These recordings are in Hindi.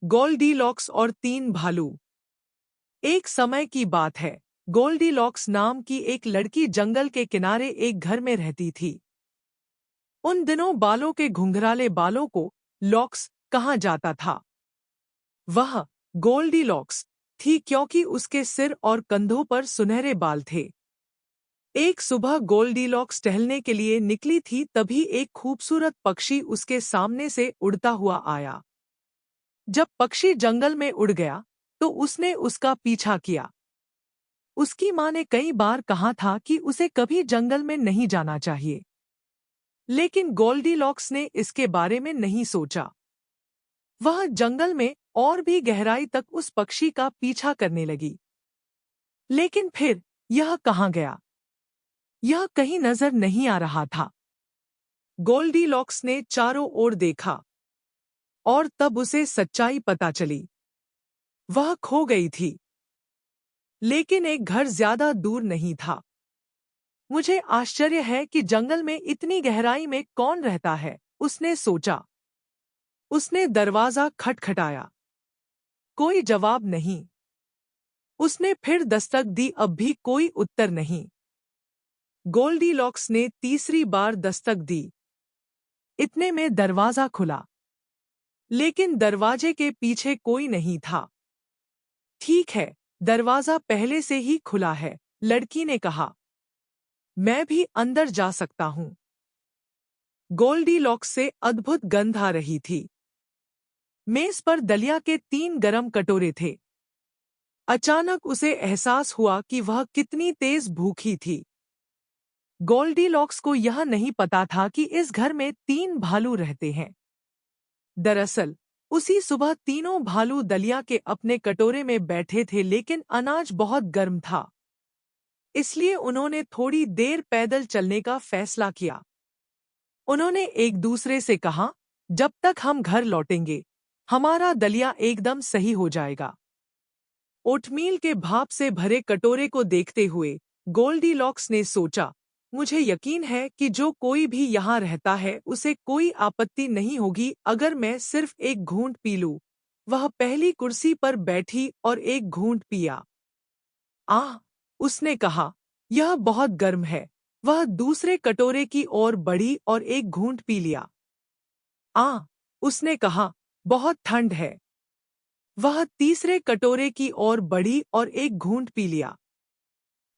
गोल्डीलॉक्स और तीन भालू। एक समय की बात है। गोल्डीलॉक्स नाम की एक लड़की जंगल के किनारे एक घर में रहती थी। उन दिनों बालों के घुंघराले बालों को लॉक्स कहा जाता था। वह गोल्डीलॉक्स थी क्योंकि उसके सिर और कंधों पर सुनहरे बाल थे। एक सुबह गोल्डीलॉक्स टहलने के लिए निकली थी, तभी एक खूबसूरत पक्षी उसके सामने से उड़ता हुआ आया। जब पक्षी जंगल में उड़ गया तो उसने उसका पीछा किया। उसकी माँ ने कई बार कहा था कि उसे कभी जंगल में नहीं जाना चाहिए, लेकिन गोल्डीलॉक्स ने इसके बारे में नहीं सोचा। वह जंगल में और भी गहराई तक उस पक्षी का पीछा करने लगी। लेकिन फिर यह कहाँ गया? यह कहीं नजर नहीं आ रहा था। गोल्डीलॉक्स ने चारों ओर देखा और तब उसे सच्चाई पता चली। वह खो गई थी, लेकिन एक घर ज्यादा दूर नहीं था। मुझे आश्चर्य है कि जंगल में इतनी गहराई में कौन रहता है, उसने सोचा। उसने दरवाजा खटखटाया। कोई जवाब नहीं। उसने फिर दस्तक दी, अब भी कोई उत्तर नहीं। गोल्डीलॉक्स ने तीसरी बार दस्तक दी। इतने में दरवाजा खुला, लेकिन दरवाजे के पीछे कोई नहीं था। ठीक है, दरवाजा पहले से ही खुला है, लड़की ने कहा। मैं भी अंदर जा सकता हूं। गोल्डीलॉक्स से अद्भुत गंध आ रही थी। मेज पर दलिया के 3 गरम कटोरे थे। अचानक उसे एहसास हुआ कि वह कितनी तेज भूखी थी। गोल्डीलॉक्स को यह नहीं पता था कि इस घर में 3 भालू रहते हैं। दरअसल उसी सुबह तीनों भालू दलिया के अपने कटोरे में बैठे थे, लेकिन अनाज बहुत गर्म था। इसलिए उन्होंने थोड़ी देर पैदल चलने का फैसला किया। उन्होंने एक दूसरे से कहा, जब तक हम घर लौटेंगे हमारा दलिया एकदम सही हो जाएगा। ओटमील के भाप से भरे कटोरे को देखते हुए गोल्डीलॉक्स ने सोचा, मुझे यकीन है कि जो कोई भी यहाँ रहता है उसे कोई आपत्ति नहीं होगी अगर मैं सिर्फ एक घूंट पी लूं। वह पहली कुर्सी पर बैठी और एक घूंट पिया। आह, उसने कहा, यह बहुत गर्म है। वह दूसरे कटोरे की ओर बढ़ी और एक घूंट पी लिया। आह, उसने कहा, बहुत ठंड है। वह तीसरे कटोरे की ओर बढ़ी और एक घूंट पी लिया।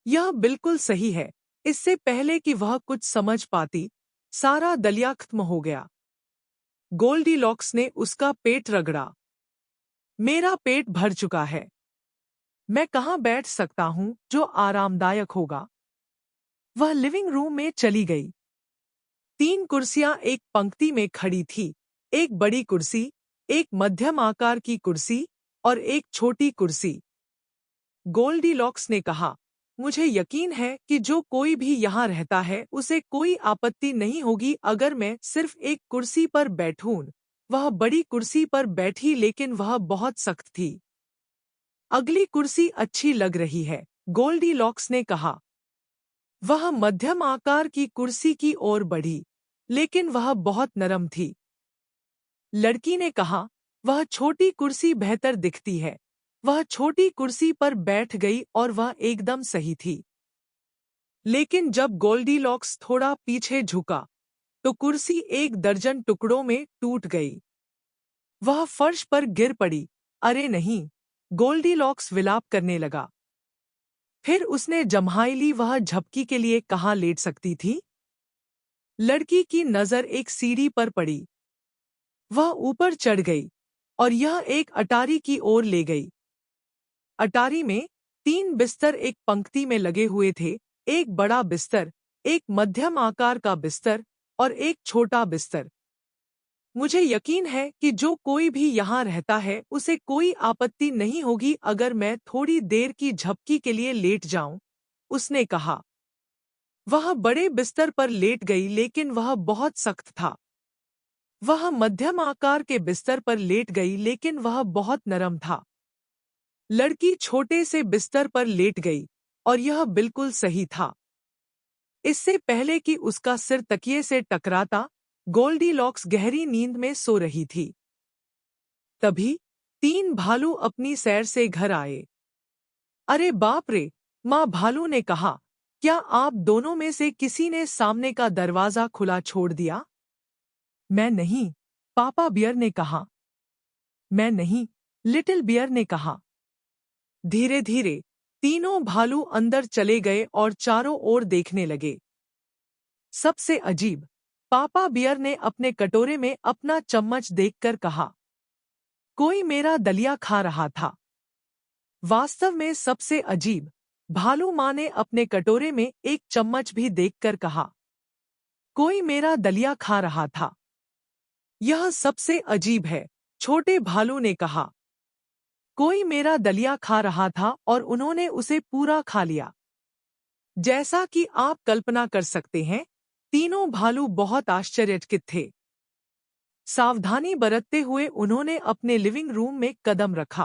यह बिल्कुल सही है। इससे पहले कि वह कुछ समझ पाती, सारा दलिया खत्म हो गया। गोल्डीलॉक्स ने उसका पेट रगड़ा। मेरा पेट भर चुका है। मैं कहाँ बैठ सकता हूँ जो आरामदायक होगा? वह लिविंग रूम में चली गई। 3 कुर्सियां एक पंक्ति में खड़ी थी। एक बड़ी कुर्सी, एक मध्यम आकार की कुर्सी और एक छोटी कुर्सी। गोल्डीलॉक्स ने कहा, मुझे यकीन है कि जो कोई भी यहाँ रहता है उसे कोई आपत्ति नहीं होगी अगर मैं सिर्फ एक कुर्सी पर बैठूं। वह बड़ी कुर्सी पर बैठी, लेकिन वह बहुत सख्त थी। अगली कुर्सी अच्छी लग रही है, गोल्डीलॉक्स ने कहा। वह मध्यम आकार की कुर्सी की ओर बढ़ी, लेकिन वह बहुत नरम थी। लड़की ने कहा, वह छोटी कुर्सी बेहतर दिखती है। वह छोटी कुर्सी पर बैठ गई और वह एकदम सही थी। लेकिन जब गोल्डीलॉक्स थोड़ा पीछे झुका तो कुर्सी 1 दर्जन टुकड़ों में टूट गई। वह फर्श पर गिर पड़ी। अरे नहीं, गोल्डीलॉक्स विलाप करने लगा। फिर उसने जम्हाई ली, वह झपकी के लिए कहाँ लेट सकती थी। लड़की की नजर एक सीढ़ी पर पड़ी। वह ऊपर चढ़ गई और यह एक अटारी की ओर ले गई। अटारी में 3 बिस्तर एक पंक्ति में लगे हुए थे। एक बड़ा बिस्तर, एक मध्यम आकार का बिस्तर और एक छोटा बिस्तर। मुझे यकीन है कि जो कोई भी यहाँ रहता है उसे कोई आपत्ति नहीं होगी अगर मैं थोड़ी देर की झपकी के लिए लेट जाऊं, उसने कहा। वह बड़े बिस्तर पर लेट गई, लेकिन वह बहुत सख्त था। वह मध्यम आकार के बिस्तर पर लेट गई, लेकिन वह बहुत नरम था। लड़की छोटे से बिस्तर पर लेट गई और यह बिल्कुल सही था। इससे पहले कि उसका सिर तकिए से टकराता, गोल्डीलॉक्स गहरी नींद में सो रही थी। तभी तीन भालू अपनी सैर से घर आए। अरे बाप रे! माँ भालू ने कहा, क्या आप दोनों में से किसी ने सामने का दरवाजा खुला छोड़ दिया? मैं नहीं, पापा बियर ने कहा। मैं नहीं, लिटिल बियर ने कहा। धीरे धीरे तीनों भालू अंदर चले गए और चारों ओर देखने लगे। सबसे अजीब, पापा बियर ने अपने कटोरे में अपना चम्मच देखकर कहा, कोई मेरा दलिया खा रहा था। वास्तव में सबसे अजीब, भालू माँ ने अपने कटोरे में एक चम्मच भी देखकर कहा, कोई मेरा दलिया खा रहा था। यह सबसे अजीब है, छोटे भालू ने कहा। कोई मेरा दलिया खा रहा था और उन्होंने उसे पूरा खा लिया। जैसा कि आप कल्पना कर सकते हैं, तीनों भालू बहुत आश्चर्यचकित थे। सावधानी बरतते हुए उन्होंने अपने लिविंग रूम में कदम रखा।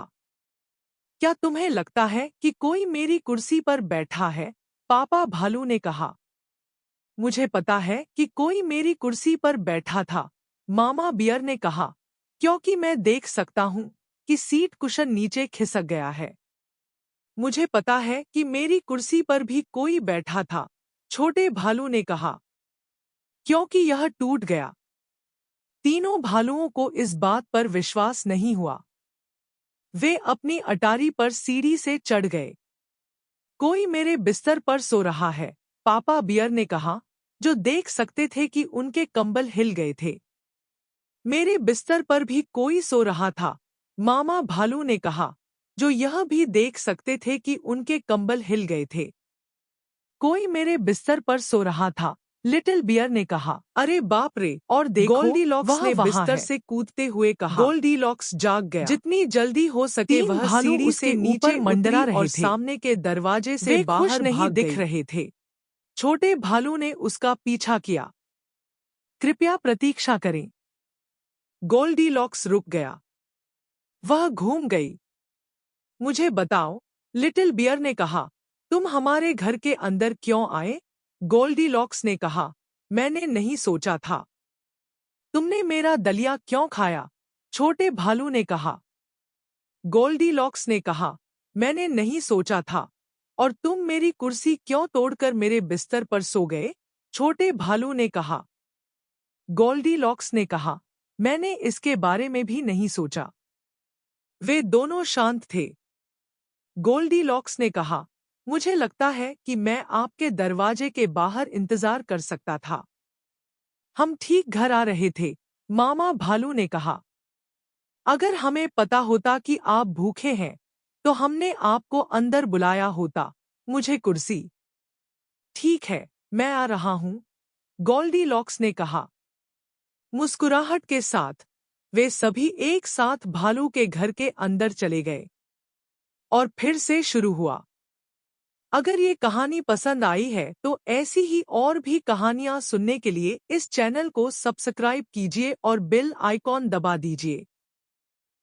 क्या तुम्हें लगता है कि कोई मेरी कुर्सी पर बैठा है? पापा भालू ने कहा। मुझे पता है कि कोई मेरी कुर्सी पर बैठा था, मामा बियर ने कहा, क्योंकि मैं देख सकता हूँ कि सीट कुशन नीचे खिसक गया है। मुझे पता है कि मेरी कुर्सी पर भी कोई बैठा था, छोटे भालू ने कहा, क्योंकि यह टूट गया। तीनों भालुओं को इस बात पर विश्वास नहीं हुआ। वे अपनी अटारी पर सीढ़ी से चढ़ गए। कोई मेरे बिस्तर पर सो रहा है, पापा बियर ने कहा, जो देख सकते थे कि उनके कंबल हिल गए थे। मेरे बिस्तर पर भी कोई सो रहा था, मामा भालू ने कहा, जो यह भी देख सकते थे कि उनके कंबल हिल गए थे। कोई मेरे बिस्तर पर सो रहा था, लिटिल बियर ने कहा। अरे बाप रे! और देखो, गोल्डीलॉक्स ने बिस्तर से कूदते हुए कहा। गोल्डीलॉक्स जाग गया। जितनी जल्दी हो सके वह सीढ़ी से नीचे मंडरा रहे और सामने के दरवाजे से बाहर नहीं दिख रहे थे। छोटे भालू ने उसका पीछा किया। कृपया प्रतीक्षा करें। गोल्डीलॉक्स रुक गया। वह घूम गई। मुझे बताओ, लिटिल बियर ने कहा, तुम हमारे घर के अंदर क्यों आए? गोल्डीलॉक्स ने कहा, मैंने नहीं सोचा था। तुमने मेरा दलिया क्यों खाया? छोटे भालू ने कहा। गोल्डीलॉक्स ने कहा, मैंने नहीं सोचा था। और तुम मेरी कुर्सी क्यों तोड़कर मेरे बिस्तर पर सो गए? छोटे भालू ने कहा। गोल्डीलॉक्स ने कहा, मैंने इसके बारे में भी नहीं सोचा। वे दोनों शांत थे। गोल्डीलॉक्स ने कहा, मुझे लगता है कि मैं आपके दरवाजे के बाहर इंतजार कर सकता था। हम ठीक घर आ रहे थे, मामा भालू ने कहा। अगर हमें पता होता कि आप भूखे हैं, तो हमने आपको अंदर बुलाया होता। मुझे कुर्सी। ठीक है, मैं आ रहा हूँ, गोल्डीलॉक्स ने कहा। मुस्कुराहट के साथ वे सभी एक साथ भालू के घर के अंदर चले गए। और फिर से शुरू हुआ। अगर ये कहानी पसंद आई है तो ऐसी ही और भी कहानियाँ सुनने के लिए इस चैनल को सब्सक्राइब कीजिए और बेल आइकॉन दबा दीजिए।